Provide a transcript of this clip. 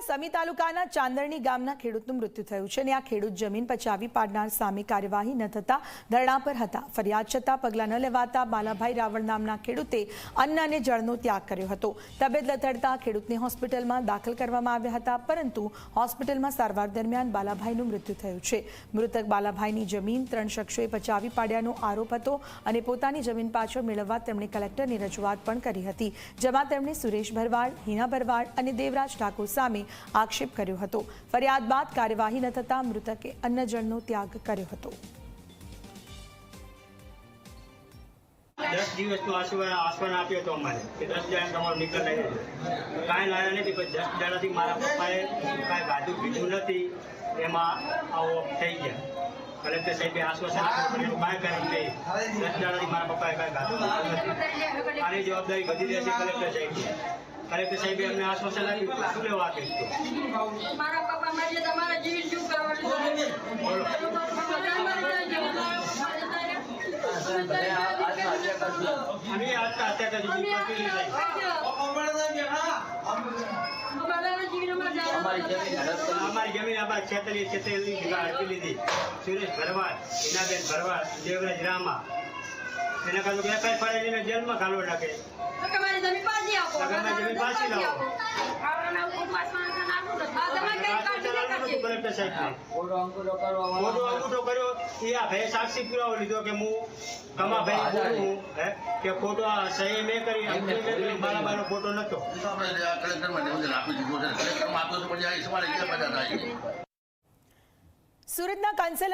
સુરતના સમી તાલુકાના ચાંદરણી ગામના ખેડૂતનું મૃત્યુ થયું છે અને આ ખેડૂત જમીન પચાવી પાડનાર સામે કાર્યવાહી ન થતા ધરણા પર હતા। ફરિયાદ છતાં પગલાં ન લેવાતા બાલાભાઈ રાવળ નામના ખેડૂતે અન્ન અને જળનો ત્યાગ કર્યો હતો। તબિયત લથડતા ખેડૂતને હોસ્પિટલમાં દાખલ કરવામાં આવ્યા હતા, પરંતુ હોસ્પિટલમાં સારવાર દરમિયાન બાલાભાઈનું મૃત્યુ થયું છે। મૃતક બાલાભાઈની જમીન 3 શખ્સોએ પચાવી પાડ્યાનો આરોપ હતો અને પોતાની જમીન પાછળ મેળવવા તેમણે કલેક્ટરની રજૂઆત પણ કરી હતી, જેમાં તેમણે સુરેશ ભરવાડ, હિના ભરવાડ અને દેવરાજ ઠાકોર સામે આક્ષેપ કર્યો હતો। ફરિયાદ બાદ કાર્યવાહી ન થતા મૃતકે અન્ન જળનો ત્યાગ કર્યો હતો। 10 દિવસનો આશ્વાસન આપ્યો હતો અમારે કે 10 જણા તમારો નિકાલ લઈ લેજો, કાંઈ લાયા નથી। પણ 10 જણાથી મારા પપ્પાએ કાંઈ ગાધું પીધું નથી, એમાં આવો થઈ ગયા। કલેક્ટર સાહેબે આશ્વાસન આપ્યું પણ એનું કાંઈ કર્યું નહીં। 10 જણાથી મારા પપ્પાએ કાંઈ ગાધું પીધું નથી। આની જવાબદારી બધી રહેશે કલેક્ટર સાહેબની। કલેક્ટર સાહેબે અમને આશ્વાસન આપ્યું તો શું લેવા આપ્યું? મારા પપ્પા માટે તમારા જીવ શું કરવાનું? અમે આજતા અત્યારે અમારી જમીન અમારે 46 આપી લીધી। સુરેશ ભરવાડ, હિનાબેન ભરવાડ, દેવરાજ રામા, એના કાલે કઈ ફળે જેલમાં ઘાલવા નાખે। તમારી જમીન પાછી આપો, જમીન પાછી લાવો। કલેક્ટર સાહેબ મોટો અંગૂઠો કર્યો, એ આ ભાઈ સાક્ષી પુરાવો લીધો કે હું કમા ભાઈ બોલું કે ફોટો સહી મેં કરી, મારા બાનો ફોટો નતો। સુરતના કાંસલ